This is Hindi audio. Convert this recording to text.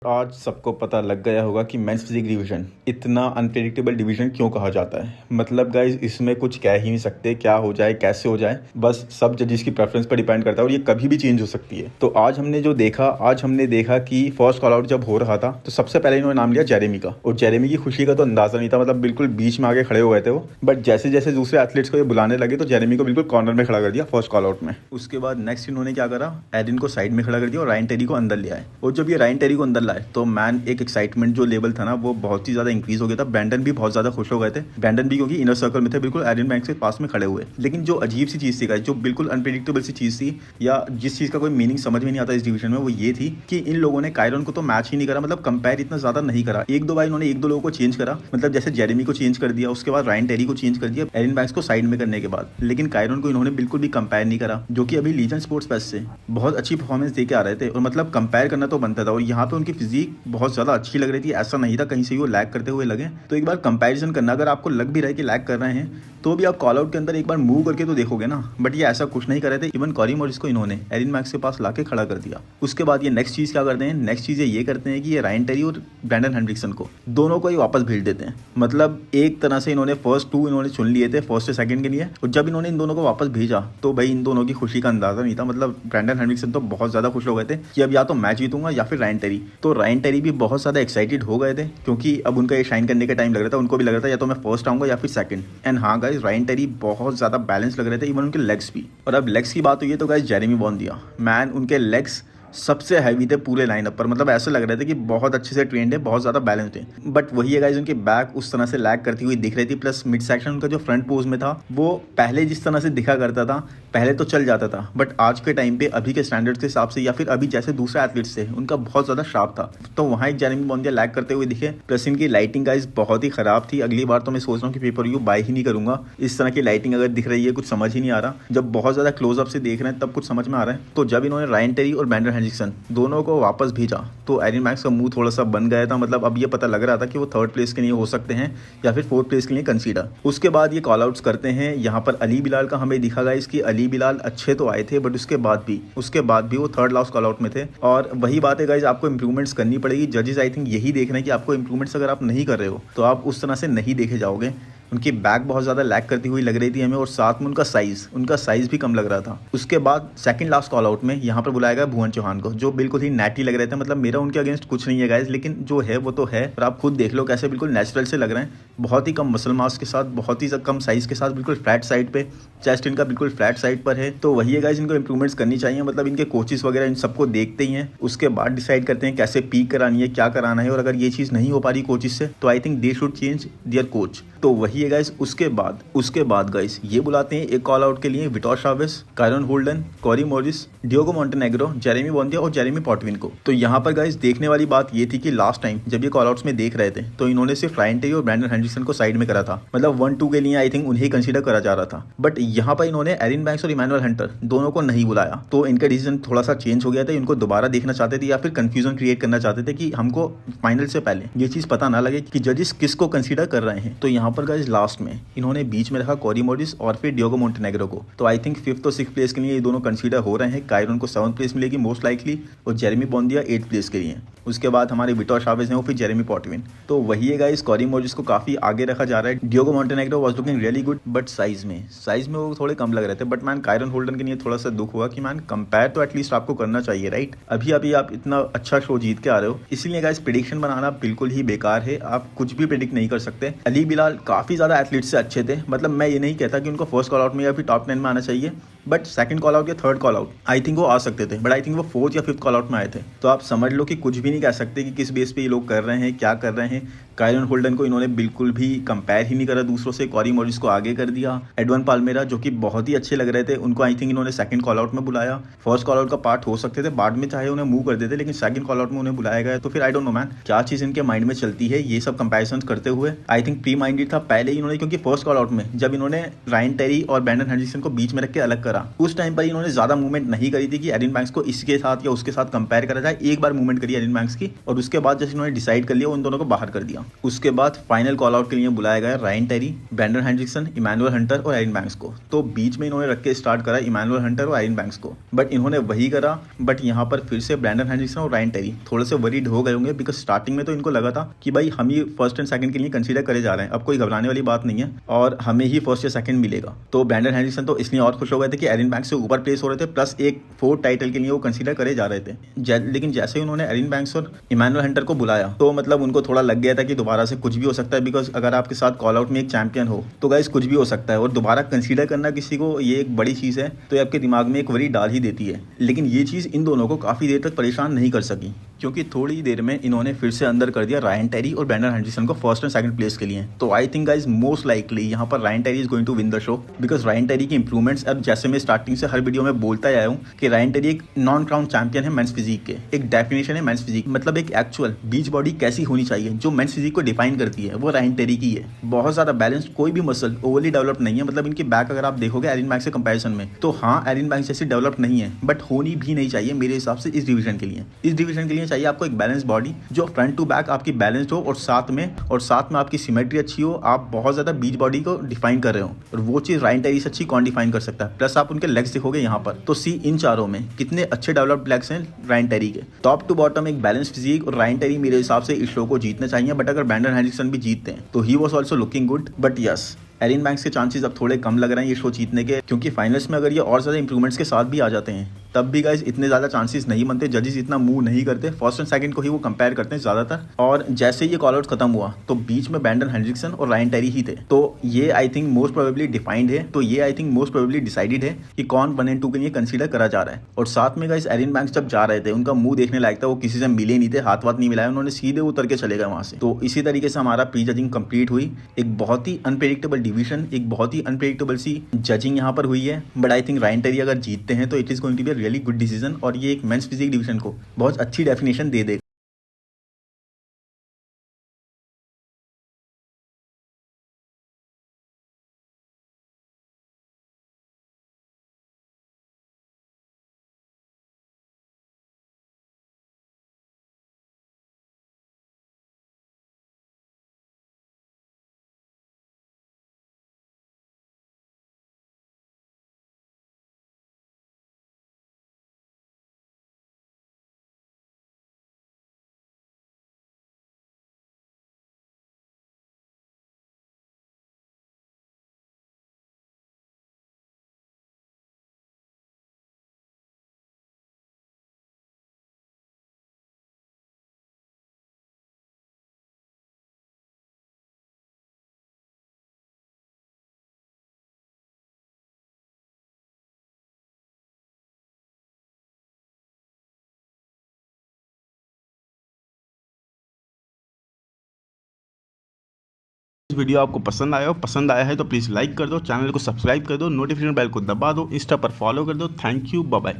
आज सबको पता लग गया होगा कि मेंस फिजिक डिवीजन इतना अनप्रेडिक्टेबल डिवीजन क्यों कहा जाता है। मतलब गाइज इसमें कुछ कह ही नहीं सकते, क्या हो जाए कैसे हो जाए, बस सब जजेस की प्रेफरेंस पर डिपेंड करता है और ये कभी भी चेंज हो सकती है। तो आज हमने देखा कि फर्स्ट कॉल आउट जब हो रहा था तो सबसे पहले इन्होंने नाम लिया जेरेमी का, और जेरेमी की खुशी का तो अंदाजा नहीं था, मतलब बिल्कुल बीच में आगे खड़े हो गए थे वो। बट जैसे जैसे दूसरे एथलीट्स को ये बुलाने लगे तो जेरेमी को बिल्कुल कॉर्नर में खड़ा कर दिया फर्स्ट कॉल आउट में। उसके बाद नेक्स्ट इन्होंने क्या करा, एडिन को साइड में खड़ा कर दिया और रायन टेरी को अंदर ले आए। और जब ये रायन टेरी को अंदर लाए तो मैन एक एक्साइटमेंट जो लेवल था ना वो बहुत ही ज्यादा इंक्रीज हो गया था। ब्रैंडन भी बहुत ज्यादा खुश हो गए थे, ब्रैंडन भी क्योंकि इनर सर्कल में थे, बिल्कुल एरिन बैंक्स के पास में खड़े हुए। लेकिन जो अजीब सी चीज थी गाइस, जो बिल्कुल अनप्रेडिक्टेबल सी चीज थी, या जिस चीज का कोई मीनिंग समझ में नहीं आता इस डिवीजन में, वो ये थी कि इन लोगों ने कायरन को तो मैच ही नहीं करा, मतलब कंपेयर इतना ज्यादा नहीं करा। एक दो बार इन्होंने एक दो लोगों को चेंज करा, मतलब जैसे जेरेमी को चेंज कर दिया, उसके बाद रायन टेरी को चेंज कर दिया एरिन बैंक्स को साइड में करने के बाद। लेकिन कायरन को इन्होंने बिल्कुल भी कंपेयर नहीं करा, जो कि अभी लीजेंड स्पोर्ट्स पेस से बहुत अच्छी परफॉर्मेंस देके आ रहे थे। और मतलब कंपेयर करना तो बनता था, और यहाँ पे उनकी फिजिक बहुत ज्यादा अच्छी लग रही थी, ऐसा नहीं था कहीं से वो लैग करते हुए लगे। तो एक बार कंपैरिजन करना, अगर आपको लग भी रहा है कि लैग कर रहे हैं तो भी आप कॉल आउट के अंदर एक बार मूव करके तो देखोगे ना। बट ये ऐसा कुछ नहीं कर रहे थे। इवन कॉरी मॉरिस को इन्होंने एरिन मैक्स के पास लाके खड़ा कर दिया। उसके बाद ये नेक्स्ट चीज क्या करते हैं, नेक्स्ट चीज ये करते हैं कि ये रायन टेरी और ब्रैंडन हेंड्रिक्सन को दोनों को ही वापस भेज देते हैं। मतलब एक तरह से इन्होंने फर्स्ट टू इन्होंने चुन लिए थे फर्स्ट से सेकंड के लिए, और जब इन्होंने इन दोनों को वापस भेजा तो भाई इन दोनों की खुशी का अंदाजा नहीं था। मतलब ब्रैंडन हेंड्रिक्सन तो बहुत ज्यादा खुश हो गए थे कि अब या तो मैच जीतूंगा या फिर रायन टेरी। तो रायन टेरी भी बहुत ज्यादा एक्साइटेड हो गए थे, क्योंकि अब उनका ये शाइन करने का टाइम लग रहा था। उनको भी लग रहा था या तो मैं फर्स्ट आऊंगा या फिर सेकंड। एंड हाँ गाइस, रायन टेरी बहुत ज्यादा बैलेंस लग रहे थे, इवन उनके लेग्स भी। और अब लेग्स की बात हुई है तो गाइस जेरेमी बॉन्दिया, मैन उनके लेग्स सबसे हैवी थे पूरे लाइनअप पर। मतलब ऐसे लग रहे थे कि बहुत अच्छे से ट्रेंड है, बहुत ज़्यादा बैलेंस्ड है। बट वही है गाइस, उनकी बैक उस तरह से लैग करती हुई दिख रही थी। प्लस मिड सेक्शन उनका जो फ्रंट पोज में था वो पहले जिस तरह से दिखा करता था, पहले तो चल जाता था, बट आज के टाइम पे अभी के स्टैंडर्ड्स के हिसाब से या फिर अभी जैसे दूसरे एथलीट्स थे उनका बहुत ज़्यादा शार्प था। तो वहाँ एक जेरेमी बॉन्दिया लैग करते हुए दिखे। प्लस इनकी लाइटिंग गाइस बहुत ही खराब थी। अगली बार तो मैं सोच रहा हूँ कि पेपर व्यू बाय ही नहीं करूंगा। इस तरह की लाइटिंग अगर दिख रही है कुछ समझ ही नहीं आ रहा। जब बहुत ज़्यादा क्लोजअप से देख रहे हैं तब कुछ समझ में आ रहा है। तो जब इन्होंने रायन टेरी और ब्रैंडन हेंड्रिक्सन दोनों को वापस भेजा तो एरिन मैक्स का मुंह थोड़ा सा बन गया था। मतलब अब ये पता लग रहा था कि वो थर्ड प्लेस के लिए हो सकते हैं या फिर फोर्थ प्लेस के लिए कंसीडर। उसके बाद ये कॉल आउट्स करते हैं। यहाँ पर अली बिलाल का हमें दिखा गाइस कि अली बिलाल अच्छे तो आए थे, बट उसके बाद भी वो थर्ड लास्ट कॉल आउट में थे। और वही बात है गाइस, आपको इंप्रूवमेंट्स करनी पड़ेगी। जजेस आई थिंक यही देख रहे हैं कि आपको इंप्रूवमेंट्स अगर आप नहीं कर रहे हो तो आप उस तरह से नहीं देखे जाओगे। उनकी बैक बहुत ज़्यादा लैग करती हुई लग रही थी हमें, और साथ में उनका साइज़ भी कम लग रहा था। उसके बाद सेकंड लास्ट कॉल आउट में यहाँ पर बुलाया गया भुवन चौहान को, जो बिल्कुल ही नैटी लग रहे थे। मतलब मेरा उनके अगेंस्ट कुछ नहीं है गाइस, लेकिन जो है वो तो है। और आप खुद देख लो कैसे बिल्कुल नेचुरल से लग रहे हैं, बहुत ही कम मसल मास के साथ, बहुत ही कम साइज़ के साथ, बिल्कुल फ्लैट साइड पे, चेस्ट इनका बिल्कुल फ्लैट साइड पर है। तो वही है गाइस, इनको इंप्रूवमेंट्स करनी चाहिए। मतलब इनके कोचेस वगैरह इन सबको देखते ही हैं, उसके बाद डिसाइड करते हैं कैसे पीक करानी है, क्या कराना है। और अगर ये चीज़ नहीं हो पा रही कोचेस से तो I think they should change their coach. तो वही है गाइस। उसके बाद गाइस ये बुलाते हैं एक कॉल आउट के लिए Vitor Chaves, Kieran Holden, Corey Morris, Diogo Montenegro, Jeremy Bondia और जेरेमी पॉटविन को। तो यहाँ पर गाइस देखने वाली बात ये थी कि लास्ट टाइम जब ये कॉल आउट्स में देख रहे थे तो इन्होंने सिर्फ रायन टेरी और ब्रैंडन हेंड्रिक्सन को साइड में करा था। मतलब 1-2 के लिए आई थिंक उन्हें कंसीडर करा जा रहा था। बट यहाँ पर इन्होंने एरिन बैंक्स और इमैनुअल हंटर दोनों को नहीं बुलाया। तो इनका डिसीजन थोड़ा सा चेंज हो गया था। इनको दोबारा देखना चाहते थे या फिर कंफ्यूजन क्रिएट करना चाहते थे कि हमको फाइनल से पहले ये चीज पता ना लगे कि जजेस किसको कंसीडर कर रहे हैं। तो यहाँ पर गाइस लास्ट में इन्होंने बीच में रखा कॉरी मॉरिस और फिर डियोगो मोंटेनेग्रो को। तो आई थिंक 5th और 6th प्लेस के लिए ये दोनों कंसीडर हो रहे हैं। कायरन को 7th प्लेस मिलेगी मोस्ट लाइकली, और जेरेमी बॉन्दिया 8th प्लेस के लिए। उसके बाद हमारे विटोर शावेज हैं और फिर जेरेमी पॉटविन। तो वही है गाइस, कॉरी मॉरिस को काफी आगे रखा जा रहा है। Diogo Montenegro was looking really good, but size में वो थोड़े कम लग रहे थे। बट मैन कायरन होल्डन के लिए थोड़ा सा दुख हुआ कि मैन कंपेयर तो एटलीस्ट आपको करना चाहिए, राइट। अभी आप इतना अच्छा शो जीत के आ रहे हो, इसीलिए गाइस प्रेडिक्शन बनाना बिल्कुल ही बेकार है। आप कुछ भी प्रेडिक्ट नहीं कर सकते। अली बिलाल काफी ज्यादा एथलीट से अच्छे थे। मतलब मैं ये नहीं कहता कि उनको फर्स्ट कॉल आउट में या फिर टॉप 10 में आना चाहिए, बट सेकंड कॉल आउट या third call out I think वो आ सकते थे। बट आई थिंक वो 4th या 5th कॉल आउट में आए थे। तो आप समझ लो कि कुछ भी नहीं कह सकते कि किस बेस पे ये लोग कर रहे हैं, क्या कर रहे हैं। कायरन होल्डन को इन्होंने बिल्कुल भी कंपेयर ही नहीं करा दूसरों से। कॉरी मॉरिस को आगे कर दिया। एडवन पाल्मेरा जो कि बहुत ही अच्छे लग रहे थे, उनको आई थिंक इन्होंने सेकंड कॉल आउट में बुलाया। फर्स्ट कॉल आउट का पार्ट हो सकते थे, बाद में चाहे उन्हें मूव कर देते, लेकिन सेकंड कॉल आउट में उन्हें बुलाया गया। तो फिर आई डोंट नो मैन क्या चीज़ इनके माइंड में चलती है। ये सब कंपेरिजन करते हुए आई थिंक प्री माइंडेड था पहले ही इन्होंने, क्योंकि फर्स्ट कॉल आउट में जब इन्होंने रायन टेरी और ब्रैंडन हेंड्रिक्सन को बीच में रख के अलग करा उस टाइम पर इन्होंने ज्यादा मूवमेंट नहीं करी थी कि एरिन बैंक्स को इसके साथ या उसके साथ कंपेयर करा जाए। एक बार मूवमेंट करी एरिन बैंक्स की और उसके बाद जैसे इन्होंने डिसाइड कर लिया उन दोनों को बाहर कर दिया। उसके बाद फाइनल कॉल आउट के लिए बुलाया गया Ryan Terry, Brandon Hendrickson, Emmanuel Hunter और एरिन बैंक्स को। तो बीच में इन्होंने रख के स्टार्ट करा इमैनुअल हंटर और एरिन बैंक्स को, बट इन्होंने वही करा। बट यहाँ पर फिर से ब्रैंडन हेंड्रिक्सन और रायन टेरी थोड़े से वरीड हो गए होंगे, बिकॉज स्टार्टिंग में तो इनको लगा था कि भाई हम ही फर्स्ट एंड सेकंड के लिए कंसीडर करे जा रहे हैं, अब कोई घबराने वाली बात नहीं है और हमें ही फर्स्ट या सेकंड मिलेगा। तो ब्रैंडन हेंड्रिक्सन तो इसलिए और खुश हो गए थे कि एरिन बैंक्स से ऊपर प्लेस हो रहे थे, प्लस एक 4th टाइटल के लिए वो कंसीडर करे जा रहे थे। लेकिन जैसे ही उन्होंने एरिन बैंक्स और इमैनुअल हंटर को बुलाया तो मतलब उनको थोड़ा लग गया था कि दोबारा से कुछ भी हो सकता है, बिकॉज अगर आपके साथ कॉल आउट में एक चैंपियन हो तो गाइस कुछ भी हो सकता है और दोबारा कंसीडर करना किसी को ये एक बड़ी चीज़ है, तो ये आपके दिमाग में एक वरी डाल ही देती है। लेकिन ये चीज़ इन दोनों को काफ़ी देर तक परेशान नहीं कर सकी, क्योंकि थोड़ी देर में इन्होंने फिर से अंदर कर दिया रायन टेरी और ब्रैंडन हेंड्रिक्सन को फर्स्ट एंड सेकंड प्लेस के लिए। तो I think guys most likely यहाँ पर Ryan Terry is going to win the show, because Ryan Terry की इंप्रूवमेंट्स, अब जैसे मैं स्टार्टिंग से हर वीडियो में बोलता आया हूँ कि रायन टेरी एक नॉन क्राउन चैंपियन है मेंस फिजिक के, एक डेफिनेशन है मेंस फिजिक, मतलब एक एक्चुअल बीच बॉडी कैसी होनी चाहिए जो मेंस फिजिक को डिफाइन करती है, वो रायन टेरी की है। बहुत ज़्यादा बैलेंस्ड, कोई भी मसल ओवरली डेवलप नहीं है, मतलब इनकी बैक अगर आप देखोगे एरिन बैंक्स से कंपैरिजन में तो हाँ एरिन बैंक्स जैसी डेवलप नहीं है, बट होनी भी नहीं चाहिए मेरे हिसाब से इस डिवीजन के लिए। इस डिवीजन के लिए चाहिए आपको एक बैलेंस बॉडी जो फ्रंट टू बैक आपकी बैलेंस्ड हो और साथ में आपकी सिमेट्री अच्छी हो, आप बहुत ज्यादा बीच बॉडी को डिफाइन कर रहे हो, और वो चीज रायन टेरी से अच्छी कौन डिफाइन कर सकता है। प्लस आप उनके लेग्स देखोगे यहाँ पर तो सी इन चारों में कितने अच्छे डेवलप्ड लेग्स हैं रायन टेरी के, टॉप टू बॉटम एक बैलेंस फिजिक। और रायन टेरी मेरे हिसाब से इस शो को जीतने चाहिए, बट अगर ब्रैंडन हेंड्रिक्सन भी जीतते हैं तो he was also looking good. But yes Erin Banks के चांसेस अब थोड़े कम लग रहे हैं ये शो जीतने के, क्योंकि फाइनल्स में अगर ये और ज़्यादा इंप्रूवमेंट्स के साथ भी आ जाते हैं तब भी गाइज इतने ज़्यादा चांसेस नहीं बनते, जजेस इतना मूव नहीं करते, फर्स्ट एंड सेकंड को ही वो कंपेयर करते हैं ज़्यादातर। और जैसे ये कॉल आउट खत्म हुआ तो बीच में ब्रैंडन हेंड्रिक्सन और रायन टेरी ही थे, तो ये I think most probably defined है, तो ये I think most probably decided है कि कौन 1 and 2 के लिए कंसीडर करा जा रहा है। और साथ में गाइज एरिन बैंक्स जब जा रहे थे उनका मुंह देखने लायक था, वो किसी से मिले नहीं थे, हाथ वाथ नहीं मिलाया, उन्होंने सीधे उतर के चले गए वहां से। तो इसी तरीके से हमारा प्री जजिंग कंप्लीट हुई, एक बहुत ही अनप्रेडिक्टेबल डिवीजन, एक बहुत ही अनप्रेडिक्टेबल सी जजिंग यहाँ पर हुई है। But I think Ryan Terry अगर जीतते हैं तो it is going to be a really good decision, और ये एक मेंस फिजिक डिवीजन को बहुत अच्छी डेफिनेशन दे देगा। इस वीडियो आपको पसंद आया है तो प्लीज़ लाइक कर दो, चैनल को सब्सक्राइब कर दो, नोटिफिकेशन बेल को दबा दो, इंस्टा पर फॉलो कर दो। Thank you, bye bye.